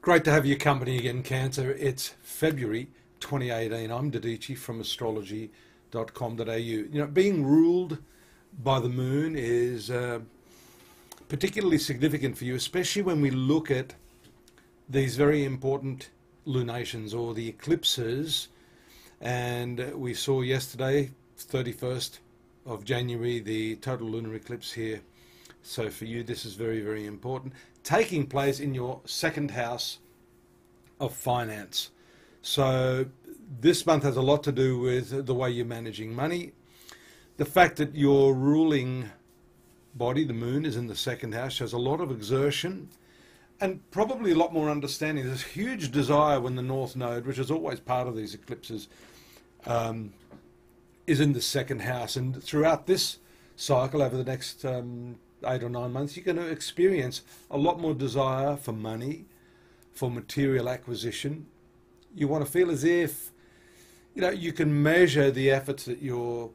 Great to have your company again, Cancer. It's February 2018. I'm Dadhichi from astrological.com.au. You know, being ruled by the moon is particularly significant for you, especially when we look at these very important lunations or the eclipses. And we saw yesterday, 31st of January, the total lunar eclipse here. So for you, this is very, very important. Taking place in your second house of finance. So this month has a lot to do with the way you're managing money. The fact that your ruling body, the moon, is in the second house shows a lot of exertion and probably a lot more understanding. There's a huge desire when the North Node, which is always part of these eclipses, is in the second house. And throughout this cycle, over the next 8 or 9 months, you're going to experience a lot more desire for money, for material acquisition. You want to feel as if, you can measure the efforts that you're,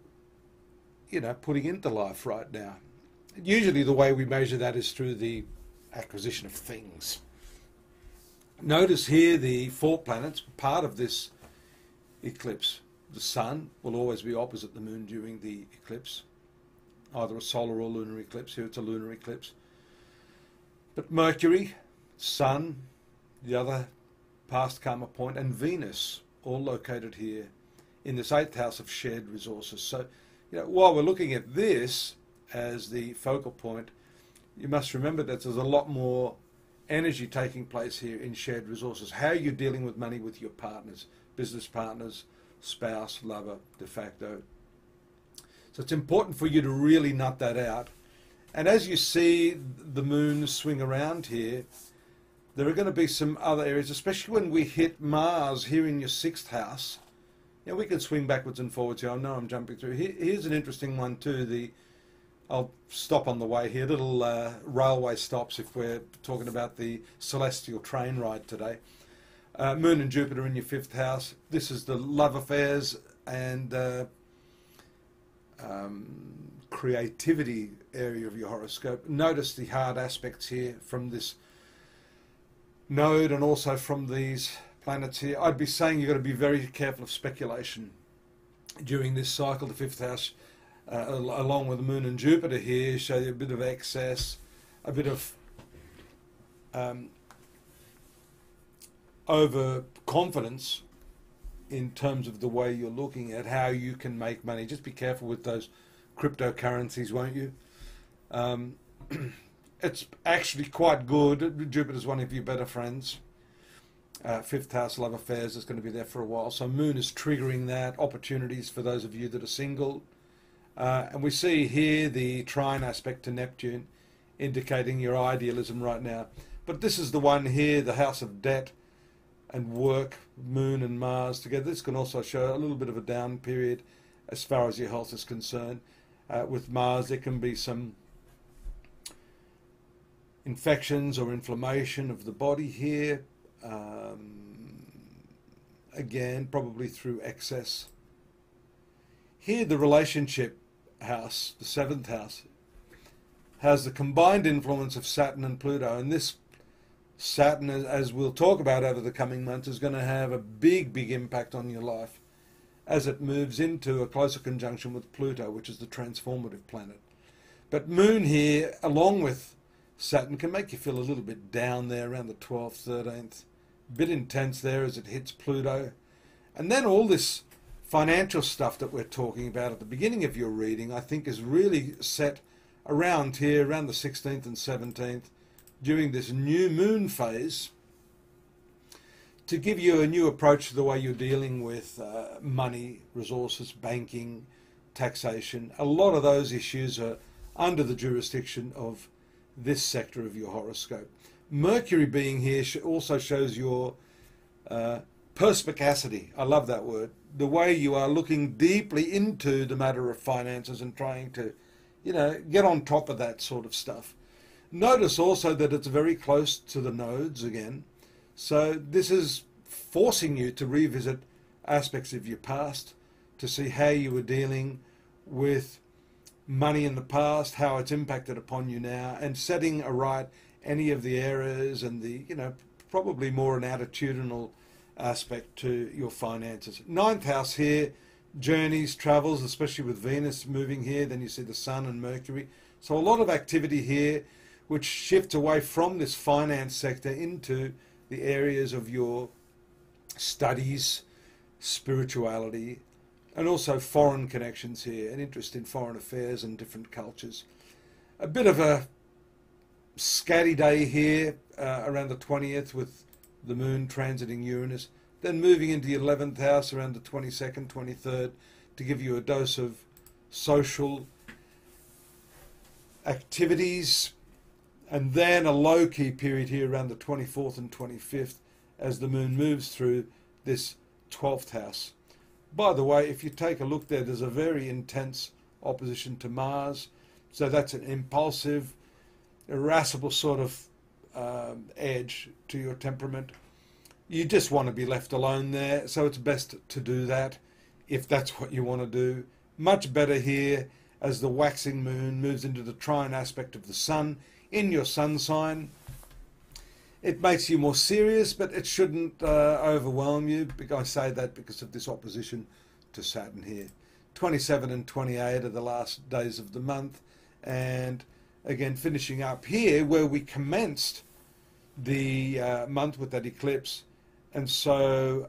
putting into life right now. Usually the way we measure that is through the acquisition of things. Notice here the 4 planets, part of this eclipse. The sun will always be opposite the moon during the eclipse. Either a solar or lunar eclipse. Here it's a lunar eclipse. But Mercury, Sun, the other past karma point, and Venus, all located here in this 8th house of shared resources. So, while we're looking at this as the focal point, you must remember that there's a lot more energy taking place here in shared resources. How you're dealing with money with your partners, business partners, spouse, lover, de facto. So it's important for you to really nut that out. And as you see the moon swing around here, there are going to be some other areas, especially when we hit Mars here in your 6th house. We can swing backwards and forwards here. I know I'm jumping through. Here's an interesting one too. I'll stop on the way here. Little railway stops if we're talking about the celestial train ride today. Moon and Jupiter in your 5th house. This is the love affairs and creativity area of your horoscope. Notice the hard aspects here from this node and also from these planets here. I'd be saying you've got to be very careful of speculation during this cycle. The 5th house, along with the moon and Jupiter here, show you a bit of excess, a bit of overconfidence in terms of the way you're looking at how you can make money. Just be careful with those cryptocurrencies, won't you? It's actually quite good. Jupiter's one of your better friends. 5th house, love affairs, is going to be there for a while. So moon is triggering that. Opportunities for those of you that are single. And we see here the trine aspect to Neptune, indicating your idealism right now. But this is the one here, the house of debt and work, moon and Mars together. This can also show a little bit of a down period as far as your health is concerned. With Mars, there can be some infections or inflammation of the body here. Again, probably through excess. Here, the relationship house, the 7th house, has the combined influence of Saturn and Pluto. And this Saturn, as we'll talk about over the coming months, is going to have a big, big impact on your life as it moves into a closer conjunction with Pluto, which is the transformative planet. But Moon here, along with Saturn, can make you feel a little bit down there around the 12th, 13th. A bit intense there as it hits Pluto. And then all this financial stuff that we're talking about at the beginning of your reading, I think, is really set around here, around the 16th and 17th, during this new moon phase, to give you a new approach to the way you're dealing with money, resources, banking, taxation. A lot of those issues are under the jurisdiction of this sector of your horoscope. Mercury being here also shows your perspicacity. I love that word. The way you are looking deeply into the matter of finances and trying to, get on top of that sort of stuff. Notice also that it's very close to the nodes again. So this is forcing you to revisit aspects of your past, to see how you were dealing with money in the past, how it's impacted upon you now, and setting aright any of the errors and the probably more an attitudinal aspect to your finances. Ninth house here, journeys, travels, especially with Venus moving here. Then you see the Sun and Mercury. So a lot of activity here, which shifts away from this finance sector into the areas of your studies, spirituality, and also foreign connections here, an interest in foreign affairs and different cultures. A bit of a scatty day here around the 20th with the moon transiting Uranus, then moving into the 11th house around the 22nd, 23rd to give you a dose of social activities, and then a low-key period here around the 24th and 25th as the moon moves through this 12th house. By the way, if you take a look there, there's a very intense opposition to Mars, so that's an impulsive, irascible sort of edge to your temperament. You just want to be left alone there, so it's best to do that if that's what you want to do. Much better here as the waxing moon moves into the trine aspect of the Sun in your Sun sign. It makes you more serious, but it shouldn't overwhelm you. I say that because of this opposition to Saturn here. 27 and 28 are the last days of the month, and again finishing up here where we commenced the month with that eclipse, and so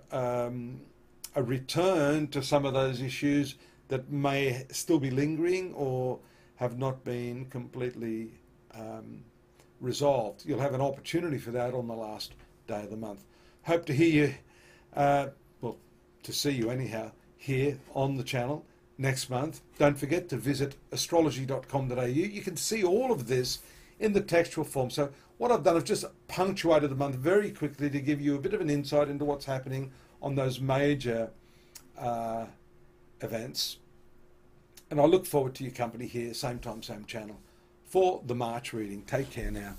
a return to some of those issues that may still be lingering or have not been completely resolved. You'll have an opportunity for that on the last day of the month. Hope to hear you, well, to see you anyhow, here on the channel next month. Don't forget to visit astrology.com.au. You can see all of this in the textual form. So what I've done is just punctuated the month very quickly to give you a bit of an insight into what's happening on those major events. And I look forward to your company here, same time, same channel, for the March reading. Take care now.